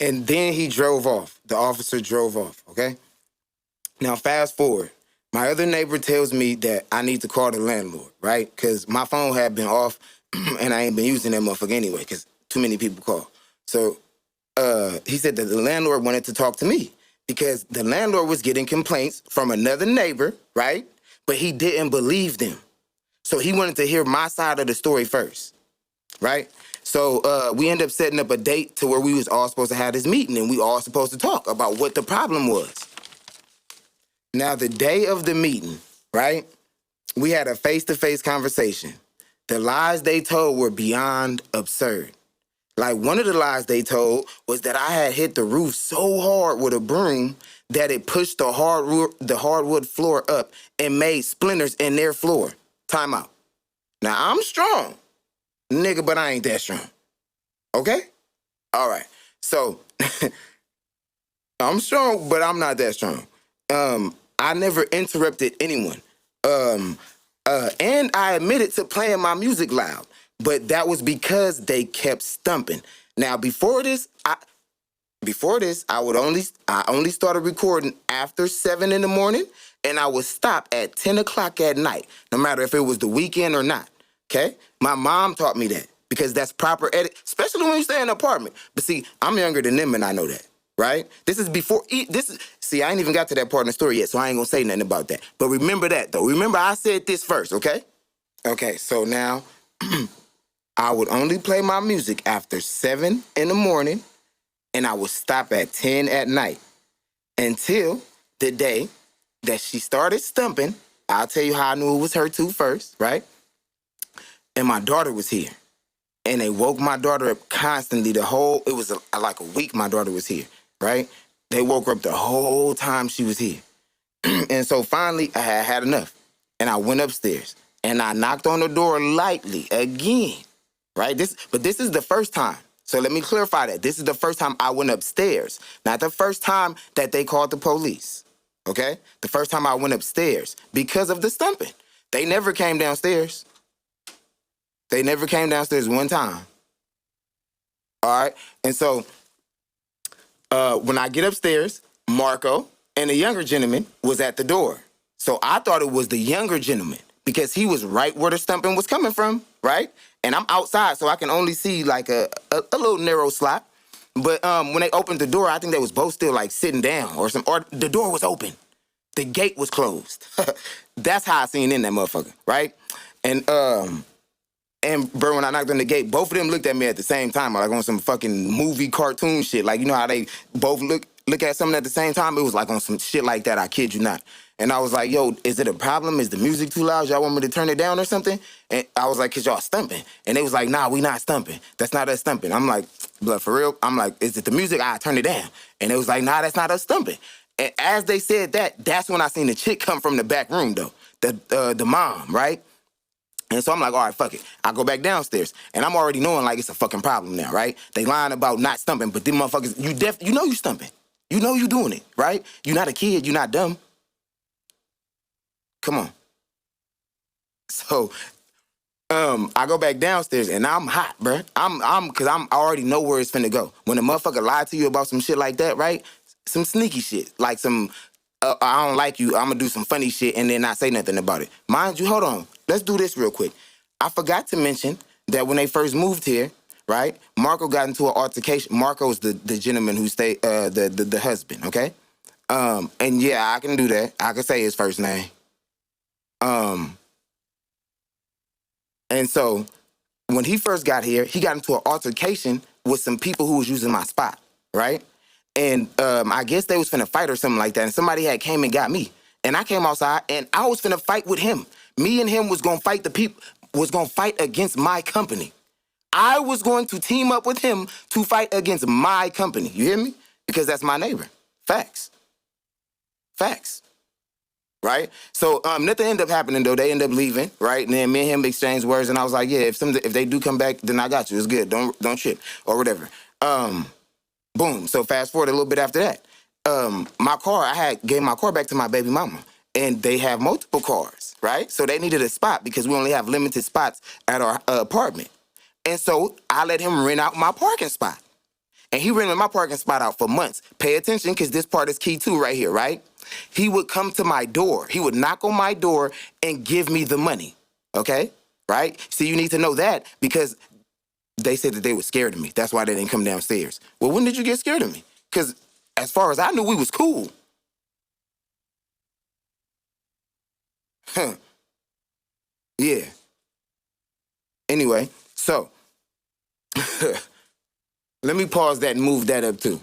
And then he drove off. The officer drove off, okay? Now, fast forward. My other neighbor tells me that I need to call the landlord, right? Because my phone had been off and I ain't been using that motherfucker anyway because too many people call. So he said that the landlord wanted to talk to me because the landlord was getting complaints from another neighbor, right? But he didn't believe them. So he wanted to hear my side of the story first, right? So we ended up setting up a date to where we was all supposed to have this meeting and we all supposed to talk about what the problem was. Now, the day of the meeting, right, we had a face-to-face conversation. The lies they told were beyond absurd. Like, one of the lies they told was that I had hit the roof so hard with a broom that it pushed the hardwood floor up and made splinters in their floor. Time out. Now, I'm strong, nigga, but I ain't that strong. Okay? All right. So, I'm strong, but I'm not that strong. I never interrupted anyone. And I admitted to playing my music loud, but that was because they kept stumping. Now, before this, I only started recording after 7 in the morning, and I would stop at 10 o'clock at night, no matter if it was the weekend or not. Okay? My mom taught me that because that's proper edit, especially when you stay in an apartment. But see, I'm younger than them, and I know that. Right? This is before. See, I ain't even got to that part in the story yet, so I ain't gonna say nothing about that. But remember that though. Remember, I said this first, okay? Okay. So now, I would only play my music after 7 in the morning, and I would stop at 10 at night until the day that she started stumping. I'll tell you how I knew it was her too first, right? And my daughter was here, and they woke my daughter up constantly. It was like a week. My daughter was here. Right? They woke her up the whole time she was here. And so finally, I had enough. And I went upstairs. And I knocked on the door lightly again. Right? But this is the first time. So let me clarify that. This is the first time I went upstairs. Not the first time that they called the police. Okay? The first time I went upstairs because of the stumping. They never came downstairs. They never came downstairs one time. All right? And so when I get upstairs, Marco and the younger gentleman was at the door. So I thought it was the younger gentleman because he was right where the stumping was coming from, right? And I'm outside, so I can only see like a little narrow slot. But when they opened the door, I think they was both still like sitting down or the door was open. The gate was closed. That's how I seen in that motherfucker, right? And bro, when I knocked on the gate, both of them looked at me at the same time, like on some fucking movie cartoon shit. Like, you know how they both look at something at the same time? It was like on some shit like that, I kid you not. And I was like, yo, is it a problem? Is the music too loud? Y'all want me to turn it down or something? And I was like, cause y'all stumping. And they was like, nah, we not stumping. That's not us stumping. I'm like, blood, for real? I'm like, is it the music? I turn it down. And they was like, nah, that's not us stumping. And as they said that, that's when I seen the chick come from the back room though. The mom, right? And so I'm like, all right, fuck it. I go back downstairs. And I'm already knowing, like, it's a fucking problem now, right? They lying about not stumping, but them motherfuckers, you know you stumping. You know you doing it, right? You're not a kid. You're not dumb. Come on. So, I go back downstairs, and I'm hot, bruh. Because I already know where it's finna go. When a motherfucker lied to you about some shit like that, right? Some sneaky shit. Like some, I don't like you, I'm gonna do some funny shit and then not say nothing about it. Mind you, hold on. Let's do this real quick. I forgot to mention that when they first moved here, right, Marco got into an altercation. Marco's the gentleman who stayed, the husband, okay? And yeah, I can do that. I can say his first name. And so when he first got here, he got into an altercation with some people who was using my spot, right? And I guess they was finna fight or something like that. And somebody had came and got me. And I came outside and I was finna fight with him. Me and him was gonna fight against my company. I was going to team up with him to fight against my company. You hear me? Because that's my neighbor. Facts. Facts. Right? So nothing ended up happening though. They ended up leaving, right? And then me and him exchanged words, and I was like, yeah, if they do come back, then I got you. It's good. Don't trip or whatever. Boom. So fast forward a little bit after that. My car, gave my car back to my baby mama. And they have multiple cars, right? So they needed a spot because we only have limited spots at our apartment. And so I let him rent out my parking spot. And he rented my parking spot out for months. Pay attention, because this part is key too right here, right? He would come to my door. He would knock on my door and give me the money, okay? Right? So you need to know that, because they said that they were scared of me. That's why they didn't come downstairs. Well, when did you get scared of me? Because as far as I knew, we was cool. Huh. Yeah. Anyway, so let me pause that and move that up too.